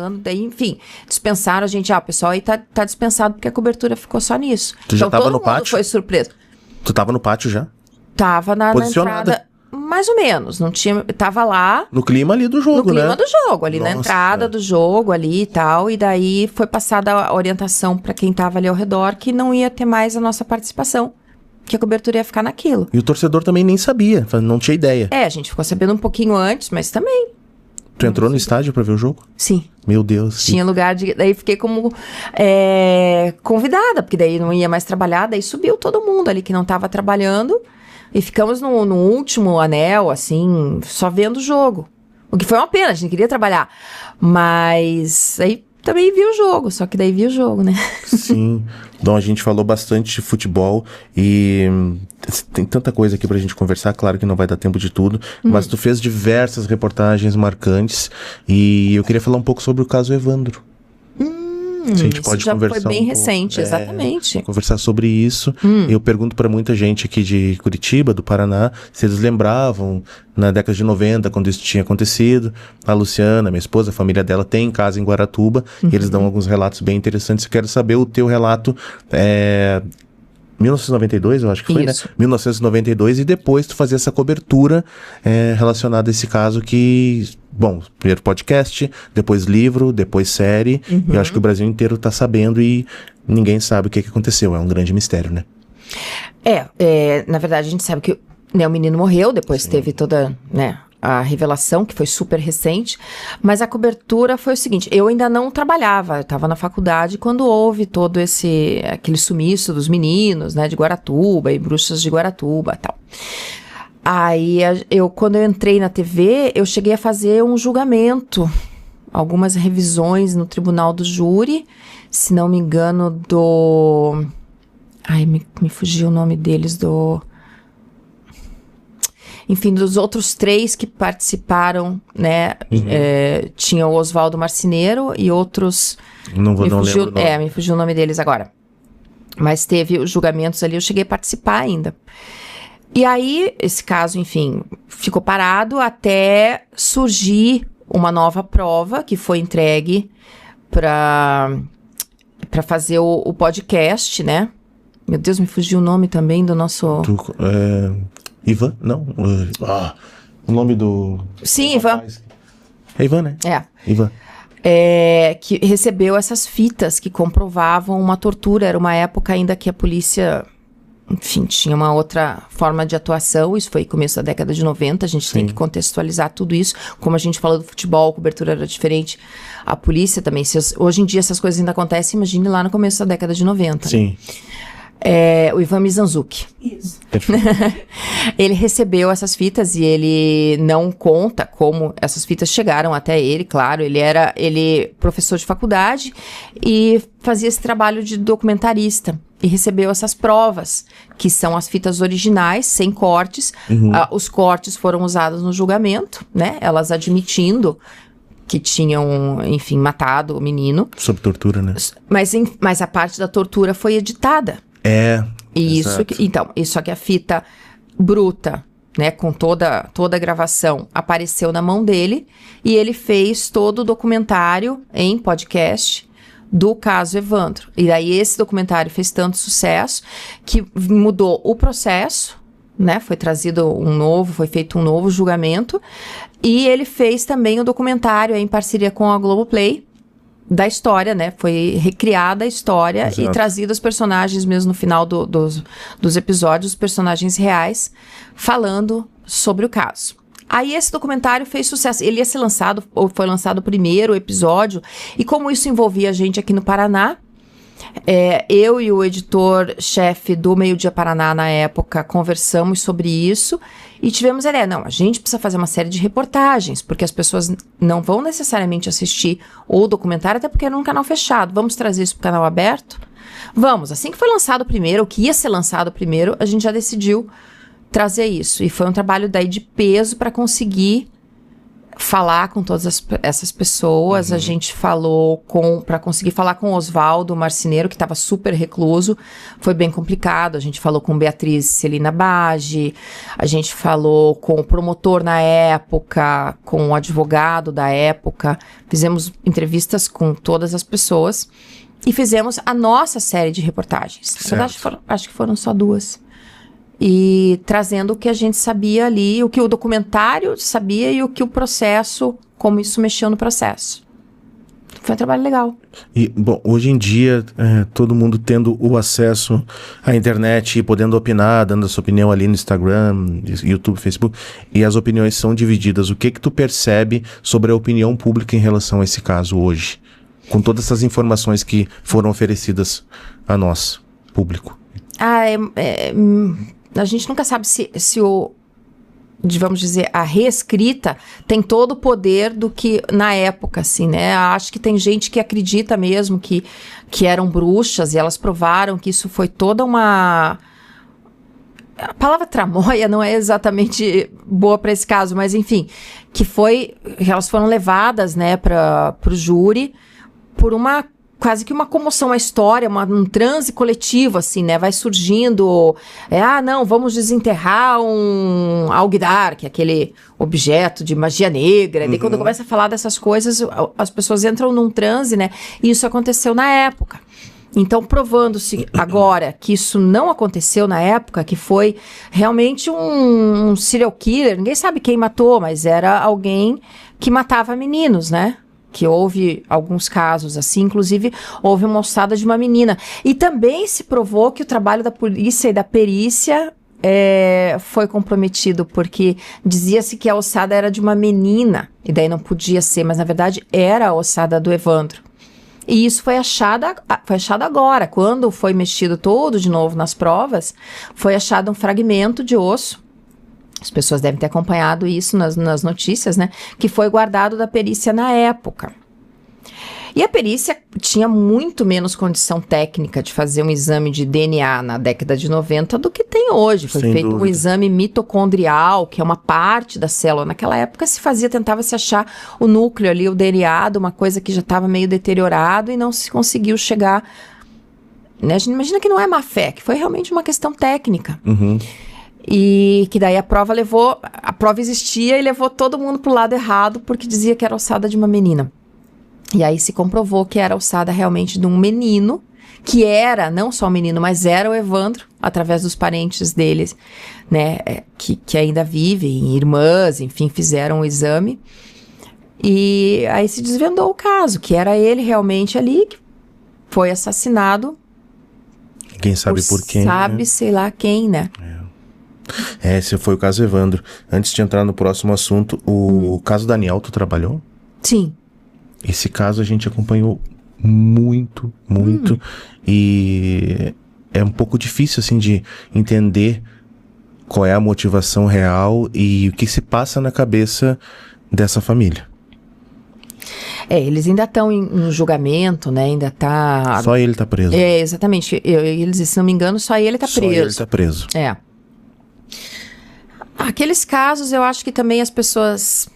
trabalhando, daí, enfim, dispensaram a gente. O pessoal aí tá dispensado porque a cobertura ficou só nisso. Tu já tava todo no mundo pátio? foi surpreso. Tu tava no pátio já? Tava na Posicionada? entrada, mais ou menos, não tinha, tava lá... No clima ali do jogo, No clima né? do jogo, ali na Nossa. entrada do jogo ali e tal. E daí foi passada a orientação pra quem tava ali ao redor que não ia ter mais a nossa participação. Que a cobertura ia ficar naquilo. E o torcedor também nem sabia, não tinha ideia. A gente ficou sabendo um pouquinho antes, mas também. Tu entrou no estádio pra ver o jogo? Sim. Meu Deus. Tinha lugar de... Daí fiquei como convidada, porque daí não ia mais trabalhar. Daí subiu todo mundo ali que não tava trabalhando. E ficamos no último anel, assim, só vendo o jogo. O que foi uma pena, a gente queria trabalhar. Mas aí também vi o jogo, só que daí vi o jogo, né? Sim. Então a gente falou bastante de futebol e tem tanta coisa aqui pra gente conversar, claro que não vai dar tempo de tudo, mas tu fez diversas reportagens marcantes e eu queria falar um pouco sobre o caso Evandro. Se a gente isso pode já conversar foi bem um recente, pouco, exatamente. conversar sobre isso. Eu pergunto pra muita gente aqui de Curitiba, do Paraná, se eles lembravam na década de 90, quando isso tinha acontecido. A Luciana, minha esposa, a família dela tem casa em Guaratuba, e eles dão alguns relatos bem interessantes. Eu quero saber o teu relato. 1992, eu acho que foi, Isso. né? 1992, e depois tu fazer essa cobertura relacionada a esse caso que... Bom, primeiro podcast, depois livro, depois série. E eu acho que o Brasil inteiro tá sabendo e ninguém sabe o que aconteceu. É um grande mistério, né? Na verdade, a gente sabe que o menino morreu, depois teve toda, né, a revelação, que foi super recente. Mas a cobertura foi o seguinte, eu ainda não trabalhava, eu estava na faculdade quando houve todo aquele sumiço dos meninos, né, de Guaratuba e bruxas de Guaratuba e tal. Aí, quando eu entrei na TV, eu cheguei a fazer um julgamento, algumas revisões no tribunal do júri, se não me engano, do... Ai, me fugiu o nome deles, enfim, dos outros 3 que participaram, né? Tinha o Oswaldo Marceneiro e outros... Não lembro o nome. Me fugiu o nome deles agora. Mas teve os julgamentos ali, eu cheguei a participar ainda. E aí, esse caso, enfim, ficou parado até surgir uma nova prova que foi entregue para fazer o podcast, né? Meu Deus, me fugiu o nome também do nosso... Ivan? Não. O nome do... Sim, Ivan. É Ivan, né? Ivan. Que recebeu essas fitas que comprovavam uma tortura. Era uma época ainda que a polícia... Enfim, tinha uma outra forma de atuação, isso foi começo da década de 90, a gente tem que contextualizar tudo isso. Como a gente falou do futebol, a cobertura era diferente, a polícia também. Hoje em dia essas coisas ainda acontecem, imagine lá no começo da década de 90. Sim. O Ivan Mizanzuki. Isso. Ele recebeu essas fitas e ele não conta como essas fitas chegaram até ele, claro. Ele professor de faculdade e fazia esse trabalho de documentarista. E recebeu essas provas, que são as fitas originais, sem cortes. Os cortes foram usados no julgamento, né? Elas admitindo que tinham, enfim, matado o menino. Sob tortura, né? Mas a parte da tortura foi editada. Isso só que a fita bruta, né, com toda a gravação, apareceu na mão dele e ele fez todo o documentário em podcast do caso Evandro. E daí esse documentário fez tanto sucesso que mudou o processo, né, foi feito um novo julgamento e ele fez também o documentário em parceria com a Globoplay, da história, né? Foi recriada a história. Exato. E trazido os personagens mesmo no final dos episódios, os personagens reais, falando sobre o caso. Aí esse documentário fez sucesso. Ele ia ser lançado, ou foi lançado o primeiro episódio, e como isso envolvia a gente aqui no Paraná, eu e o editor-chefe do Meio Dia Paraná, na época, conversamos sobre isso e tivemos a ideia, a gente precisa fazer uma série de reportagens, porque as pessoas não vão necessariamente assistir o documentário, até porque era um canal fechado. Vamos trazer isso para o canal aberto? Vamos. Assim que foi lançado o primeiro, o que ia ser lançado primeiro, a gente já decidiu trazer isso. E foi um trabalho daí de peso para conseguir falar com todas essas pessoas. A gente falou para conseguir falar com o Oswaldo Marceneiro, que estava super recluso. Foi bem complicado. A gente falou com Beatriz Celina Bage, a gente falou com o promotor na época, com o advogado da época. Fizemos entrevistas com todas as pessoas e fizemos a nossa série de reportagens. Na verdade, acho que foram só 2. E trazendo o que a gente sabia ali, o que o documentário sabia e o que o processo, como isso mexeu no processo. Foi um trabalho legal. E, bom, hoje em dia, todo mundo tendo o acesso à internet e podendo opinar, dando a sua opinião ali no Instagram, YouTube, Facebook, e as opiniões são divididas. O que tu percebe sobre a opinião pública em relação a esse caso hoje? Com todas essas informações que foram oferecidas a nós, público. A gente nunca sabe se vamos dizer, a reescrita tem todo o poder do que na época, assim, né? Acho que tem gente que acredita mesmo que eram bruxas e elas provaram que isso foi toda uma... A palavra tramóia não é exatamente boa para esse caso, mas enfim, que elas foram levadas, né, para o júri por quase que uma comoção, uma história, um transe coletivo, assim, né? Vai surgindo, não, vamos desenterrar um alguidar, que é aquele objeto de magia negra. E daí quando começa a falar dessas coisas, as pessoas entram num transe, né? E isso aconteceu na época. Então, provando-se agora que isso não aconteceu na época, que foi realmente um serial killer, ninguém sabe quem matou, mas era alguém que matava meninos, né? Que houve alguns casos assim, inclusive houve uma ossada de uma menina. E também se provou que o trabalho da polícia e da perícia foi comprometido, porque dizia-se que a ossada era de uma menina, e daí não podia ser, mas na verdade era a ossada do Evandro. E isso foi achado agora, quando foi mexido todo de novo nas provas, foi achado um fragmento de osso. As pessoas devem ter acompanhado isso nas notícias, né? Que foi guardado da perícia na época. E a perícia tinha muito menos condição técnica de fazer um exame de DNA na década de 90 do que tem hoje. Foi feito um exame mitocondrial, que é uma parte da célula. Naquela época tentava se achar o núcleo ali, o DNA, de uma coisa que já estava meio deteriorado e não se conseguiu chegar... Né? A gente imagina que não é má fé, que foi realmente uma questão técnica. E que daí a prova existia e levou todo mundo pro lado errado, porque dizia que era ossada de uma menina. E aí se comprovou que era ossada realmente de um menino, que era, não só um menino, mas era o Evandro, através dos parentes deles, né, que ainda vivem, irmãs, enfim, fizeram o exame. E aí se desvendou o caso, que era ele realmente ali, que foi assassinado. Quem sabe por quem, sabe, né? Sei lá quem, né? Esse foi o caso Evandro. Antes de entrar no próximo assunto, o caso Daniel, tu trabalhou? Sim. Esse caso a gente acompanhou muito. E é um pouco difícil, assim, de entender qual é a motivação real e o que se passa na cabeça dessa família. Eles ainda estão em julgamento, né? Ainda tá... Só ele tá preso. Exatamente. Eles, se não me engano, só ele tá preso. Só ele tá preso. Aqueles casos, eu acho que também as pessoas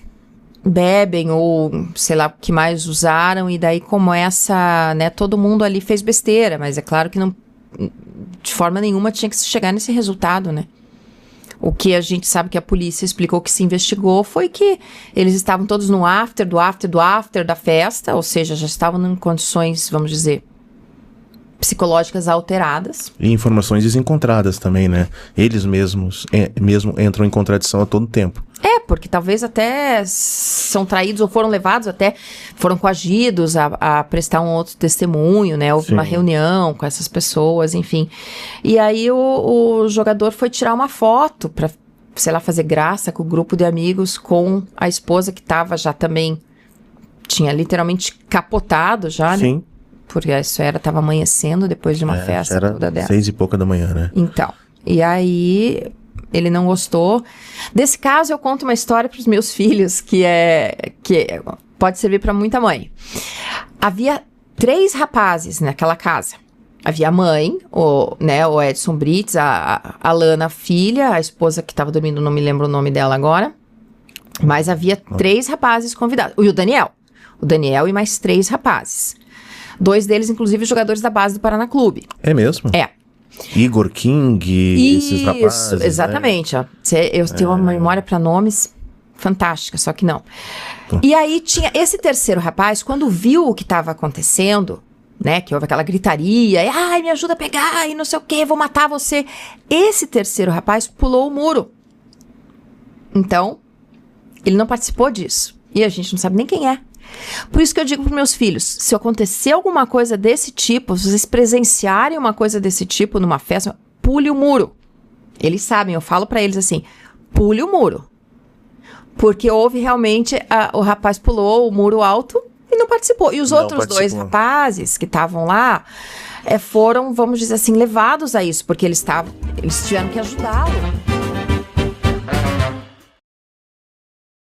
bebem ou, sei lá, o que mais usaram, e daí como essa, né, todo mundo ali fez besteira, mas é claro que não, de forma nenhuma tinha que se chegar nesse resultado, né? O que a gente sabe que a polícia explicou que se investigou foi que eles estavam todos no after da festa, ou seja, já estavam em condições, vamos dizer, psicológicas alteradas. E informações desencontradas também, né? Eles mesmos entram em contradição a todo tempo. Porque talvez até são traídos ou foram levados, até foram coagidos a prestar um outro testemunho, né? Houve uma reunião com essas pessoas, enfim. E aí o jogador foi tirar uma foto para, sei lá, fazer graça com o grupo de amigos com a esposa que estava já também, tinha literalmente capotado já, Sim. né? Porque isso estava amanhecendo depois de uma festa toda dela. 6:00 da manhã, né? Então, e aí ele não gostou. Desse caso eu conto uma história para os meus filhos que pode servir para muita mãe. Havia 3 rapazes naquela casa. Havia a mãe, o Edson Brits, a Lana, a filha, a esposa que estava dormindo, não me lembro o nome dela agora. Mas havia 3 rapazes convidados. E o Daniel. O Daniel e mais 3 rapazes. 2 deles, inclusive, jogadores da base do Paraná Clube. É mesmo? É. Igor King, esses rapazes. Isso, exatamente. Né? Eu tenho uma memória para nomes fantástica, só que não. E aí tinha esse terceiro rapaz, quando viu o que estava acontecendo, né, que houve aquela gritaria, ai, me ajuda a pegar, e não sei o quê, vou matar você. Esse terceiro rapaz pulou o muro. Então, ele não participou disso. E a gente não sabe nem quem é. Por isso que eu digo para meus filhos, se acontecer alguma coisa desse tipo, se vocês presenciarem uma coisa desse tipo numa festa, pule o muro. Eles sabem, eu falo para eles assim, pule o muro. Porque houve realmente, o rapaz pulou o muro alto e não participou. E os outros 2 rapazes que estavam lá foram, vamos dizer assim, levados a isso, porque eles tiveram que ajudá-lo.